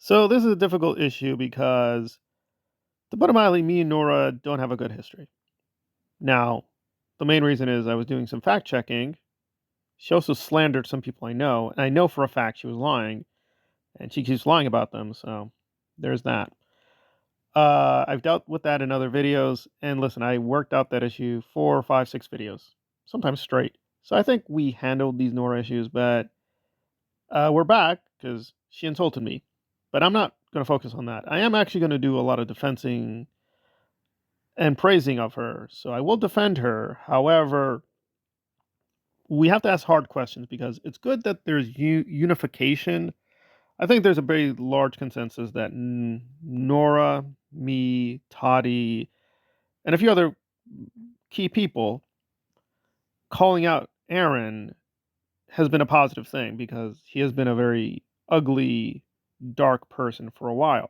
So this is a difficult issue because, to put it mildly, me and Nora don't have a good history. Now, the main reason is I was doing some fact checking. She also slandered some people I know, and I know for a fact she was lying, and she keeps lying about them. So there's that. I've dealt with that in other videos, and listen, I worked out that issue 4, 5, 6 videos, sometimes straight. So I think we handled these Nora issues, but we're back because she insulted me. But I'm not going to focus on that. I am actually going to do a lot of defending and praising of her. So I will defend her. However, we have to ask hard questions because it's good that there's unification. I think there's a very large consensus that Nora, me, Toddy, and a few other key people calling out Aaron has been a positive thing because he has been a very ugly, dark person for a while.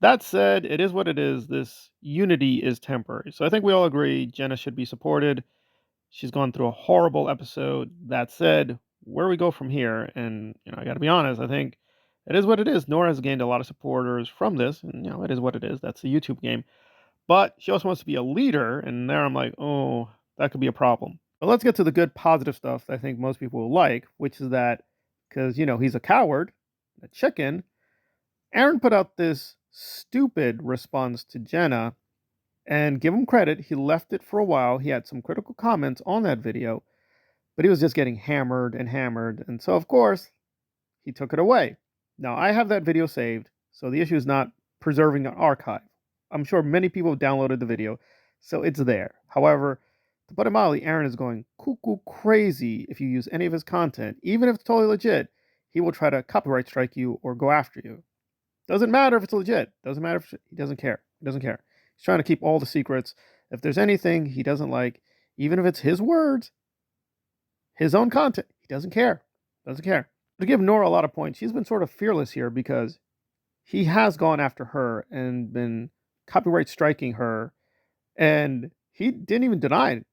That said, it is what it is. This unity is temporary. So I think we all agree Jenna should be supported. She's gone through a horrible episode. That said, where we go from here, and I got to be honest, I think it is what it is. Nora has gained a lot of supporters from this, and it is what it is. That's the YouTube game. But she also wants to be a leader, and there I'm like, oh, that could be a problem. But let's get to the good, positive stuff that I think most people will like, which is that because he's a coward, a chicken. Aaron put out this stupid response to Jenna, and give him credit, he left it for a while. He had some critical comments on that video, but he was just getting hammered and hammered. And so, of course, he took it away. Now, I have that video saved, so the issue is not preserving an archive. I'm sure many people have downloaded the video, so it's there. However, to put it mildly, Aaron is going cuckoo crazy if you use any of his content. Even if it's totally legit, he will try to copyright strike you or go after you. Doesn't matter if it's legit. Doesn't matter if he doesn't care. He doesn't care. He's trying to keep all the secrets. If there's anything he doesn't like, even if it's his words, his own content, he doesn't care. Doesn't care. To give Nora a lot of points, she's been sort of fearless here because he has gone after her and been copyright striking her. And he didn't even deny it.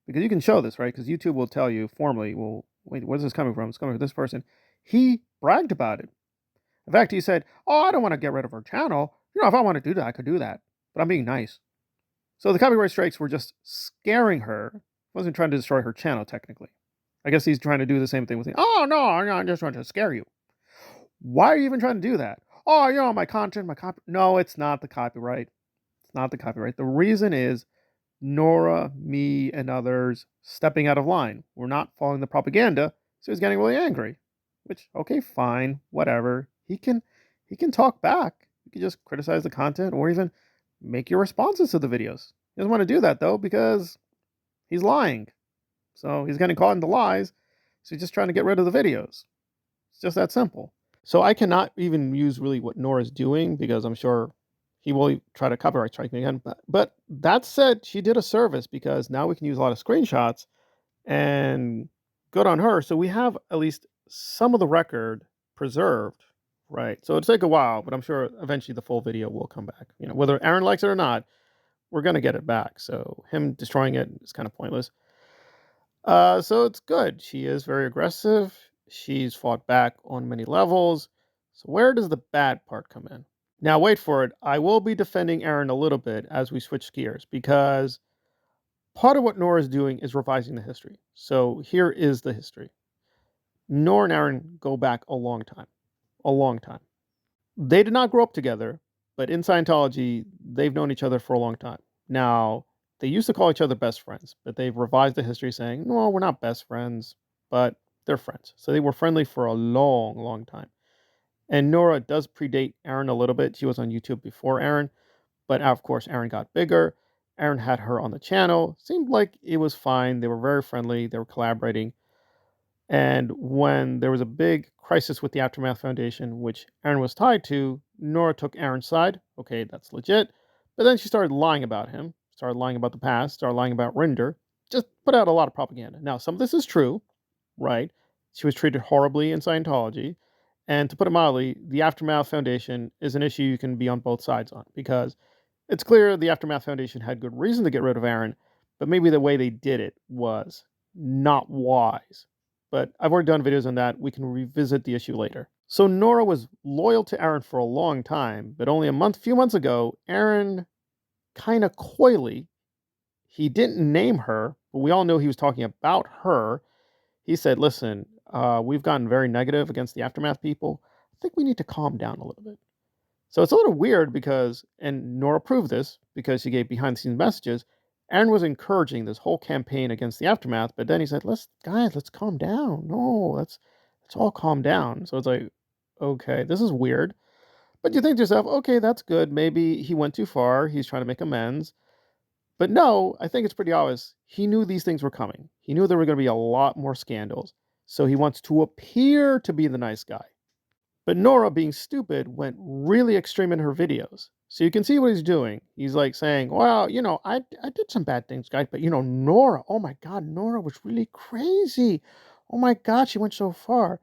Because you can show this, right? Because YouTube will tell you formally, well, wait, where's this coming from? It's coming from this person. He bragged about it. In fact, he said, oh, I don't want to get rid of her channel. If I want to do that, I could do that. But I'm being nice. So the copyright strikes were just scaring her. He wasn't trying to destroy her channel, technically. I guess he's trying to do the same thing with me. Oh, no, I'm just trying to scare you. Why are you even trying to do that? Oh, my content, my copy. No, it's not the copyright. It's not the copyright. The reason is Nora, me, and others stepping out of line. We're not following the propaganda, so he's getting really angry. Which, okay, fine, whatever. He can talk back. You can just criticize the content or even make your responses to the videos. He doesn't want to do that though because he's lying. So he's getting caught in the lies. So he's just trying to get rid of the videos. It's just that simple. So I cannot even use really what Nora's doing because I'm sure he will try to copyright strike me again. But that said, she did a service because now we can use a lot of screenshots and good on her. So we have at least some of the record preserved, right? So it'll take a while, but I'm sure eventually the full video will come back. Whether Aaron likes it or not, we're going to get it back. So him destroying it is kind of pointless. So it's good. She is very aggressive. She's fought back on many levels. So where does the bad part come in? Now, wait for it. I will be defending Aaron a little bit as we switch gears because part of what Nora is doing is revising the history. So here is the history. Nora and Aaron go back a long time. A long time. They did not grow up together, but in Scientology, they've known each other for a long time. Now, they used to call each other best friends, but they've revised the history saying, no, we're not best friends, but they're friends. So they were friendly for a long, long time. And Nora does predate Aaron a little bit. She was on YouTube before Aaron, but of course, Aaron got bigger. Aaron had her on the channel. Seemed like it was fine. They were very friendly. They were collaborating. And when there was a big crisis with the Aftermath Foundation, which Aaron was tied to, Nora took Aaron's side. Okay, that's legit. But then she started lying about him, started lying about the past, started lying about Rinder, just put out a lot of propaganda. Now, some of this is true, right? She was treated horribly in Scientology. And to put it mildly, the Aftermath Foundation is an issue you can be on both sides on because it's clear the Aftermath Foundation had good reason to get rid of Aaron, but maybe the way they did it was not wise. But I've already done videos on that. We can revisit the issue later. So Nora was loyal to Aaron for a long time, but only few months ago, Aaron kind of coyly, he didn't name her, but we all know he was talking about her. He said, listen, we've gotten very negative against the Aftermath people. I think we need to calm down a little bit. So it's a little weird because, and Nora proved this because she gave behind the scenes messages. Aaron was encouraging this whole campaign against the Aftermath, but then he said, let's calm down. No, let's all calm down. So it's like, okay, this is weird. But you think to yourself, okay, that's good. Maybe he went too far. He's trying to make amends. But no, I think it's pretty obvious. He knew these things were coming. He knew there were going to be a lot more scandals. So he wants to appear to be the nice guy. But Nora, being stupid, went really extreme in her videos. So you can see what he's doing. He's like saying, well, I did some bad things, guys. But, Nora, oh my God, Nora was really crazy. Oh my God, she went so far.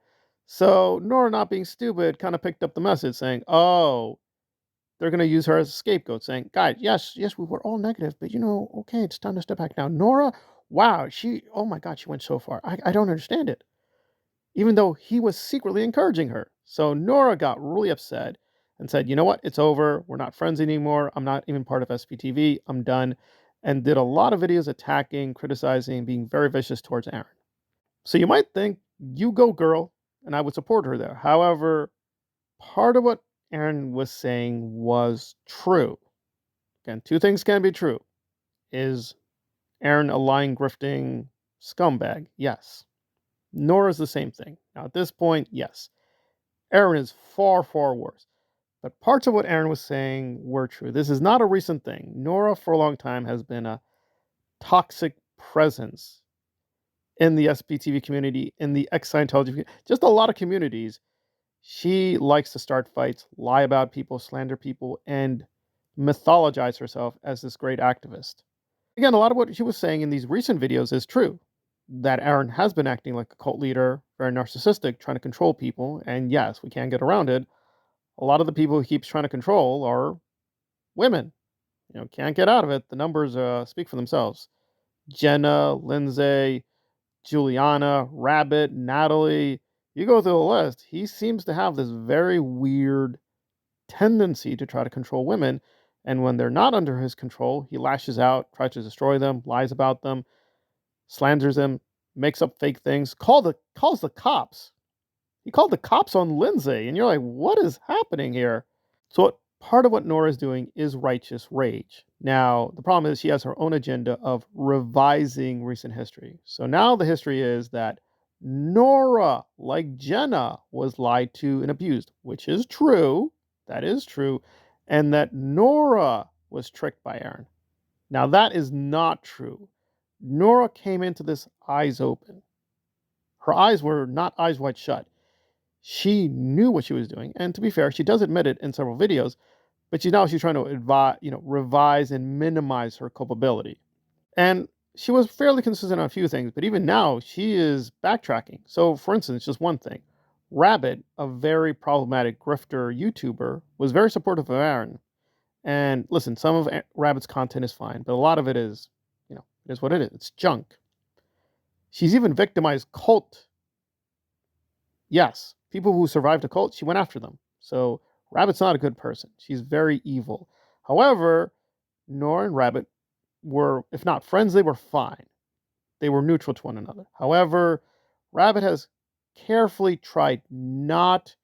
So Nora, not being stupid, kind of picked up the message saying, oh, they're going to use her as a scapegoat, saying, guys, yes, we were all negative, but okay, it's time to step back now. Nora, wow, oh my God, she went so far. I don't understand it. Even though he was secretly encouraging her. So Nora got really upset and said, you know what, it's over. We're not friends anymore. I'm not even part of SPTV. I'm done. And did a lot of videos attacking, criticizing, being very vicious towards Aaron. So you might think, you go girl, and I would support her there. However, part of what Aaron was saying was true. Again, two things can be true. Is Aaron a lying, grifting scumbag? Yes. Nora's the same thing. Now, at this point, yes. Aaron is far, far worse. But parts of what Aaron was saying were true. This is not a recent thing. Nora, for a long time, has been a toxic presence in the SPTV community, in the ex-Scientology community, just a lot of communities. She likes to start fights, lie about people, slander people, and mythologize herself as this great activist. Again, a lot of what she was saying in these recent videos is true. That Aaron has been acting like a cult leader, very narcissistic, trying to control people. And yes, we can't get around it. A lot of the people he keeps trying to control are women. Can't get out of it. The numbers speak for themselves. Jenna, Lindsay, Juliana, Rabbit, Natalie. You go through the list. He seems to have this very weird tendency to try to control women. And when they're not under his control, he lashes out, tries to destroy them, lies about them, slanders them, makes up fake things, calls the cops. He called the cops on Lindsay, and you're like, what is happening here? So part of what Nora is doing is righteous rage. Now, the problem is she has her own agenda of revising recent history. So now the history is that Nora, like Jenna, was lied to and abused, which is true. That is true. And that Nora was tricked by Aaron. Now, that is not true. Nora came into this eyes open. Her eyes were not eyes wide shut. She knew what she was doing. And to be fair, she does admit it in several videos, but she's trying to revise and minimize her culpability. And she was fairly consistent on a few things, but even now she is backtracking. So for instance, just one thing. Rabbit, a very problematic grifter YouTuber, was very supportive of Aaron. And listen, some of Rabbit's content is fine, but a lot of it is, it is what it is. It's junk. She's even victimized cult. Yes, people who survived a cult, she went after them. So Rabbit's not a good person. She's very evil. However, Nora and Rabbit were, if not friends, they were fine. They were neutral to one another. However, Rabbit has carefully tried not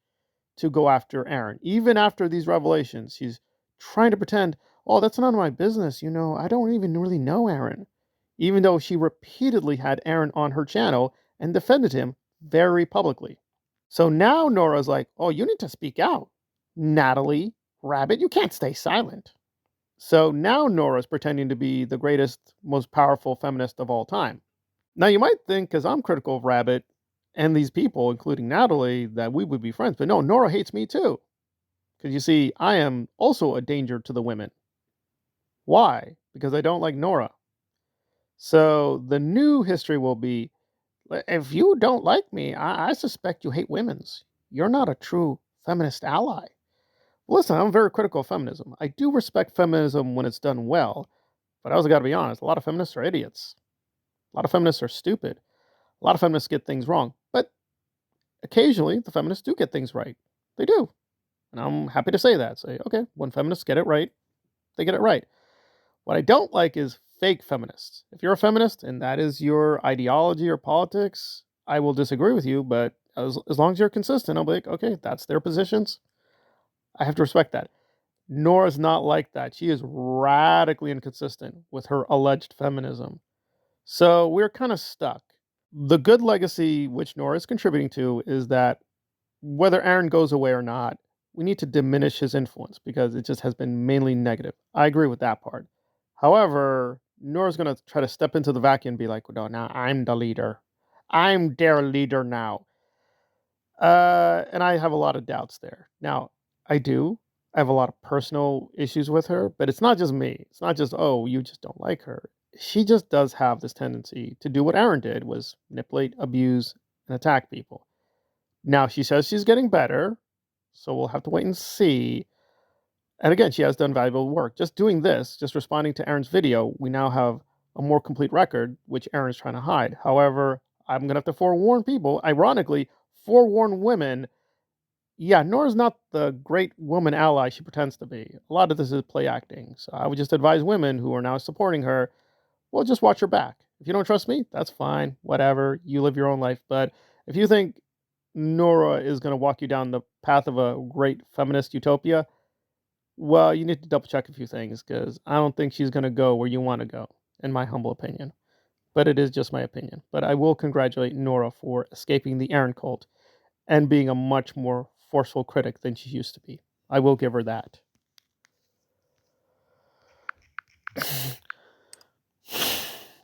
to go after Aaron. Even after these revelations, she's trying to pretend, oh, that's none of my business. I don't even really know Aaron. Even though she repeatedly had Aaron on her channel and defended him very publicly. So now Nora's like, oh, you need to speak out. Natalie, Rabbit, you can't stay silent. So now Nora's pretending to be the greatest, most powerful feminist of all time. Now you might think, because I'm critical of Rabbit and these people, including Natalie, that we would be friends. But no, Nora hates me too. Because you see, I am also a danger to the women. Why? Because I don't like Nora. So the new history will be, if you don't like me, I suspect you hate women's. You're not a true feminist ally. Listen, I'm very critical of feminism. I do respect feminism when it's done well, but I also got to be honest, a lot of feminists are idiots. A lot of feminists are stupid. A lot of feminists get things wrong. But occasionally the feminists do get things right. They do. And I'm happy to say that. Say, okay, when feminists get it right, they get it right. What I don't like is fake feminists. If you're a feminist and that is your ideology or politics, I will disagree with you, but as long as you're consistent, I'll be like, okay, that's their positions. I have to respect that. Nora's not like that. She is radically inconsistent with her alleged feminism. So we're kind of stuck. The good legacy which Nora is contributing to is that whether Aaron goes away or not, we need to diminish his influence because it just has been mainly negative. I agree with that part. However, Nora's going to try to step into the vacuum and be like, no, now I'm the leader. I'm their leader now. And I have a lot of doubts there. Now, I do. I have a lot of personal issues with her, but it's not just me. It's not just, oh, you just don't like her. She just does have this tendency to do what Aaron did, was manipulate, abuse, and attack people. Now, she says she's getting better, so we'll have to wait and see. And again, she has done valuable work. Just doing this, just responding to Aaron's video, we now have a more complete record, which Aaron's trying to hide. However, I'm going to have to forewarn people, ironically, forewarn women. Yeah, Nora's not the great woman ally she pretends to be. A lot of this is play acting. So I would just advise women who are now supporting her, well, just watch your back. If you don't trust me, that's fine. Whatever. You live your own life. But if you think Nora is going to walk you down the path of a great feminist utopia, well, you need to double check a few things because I don't think she's going to go where you want to go, in my humble opinion. But it is just my opinion. But I will congratulate Nora for escaping the Aaron cult and being a much more forceful critic than she used to be. I will give her that.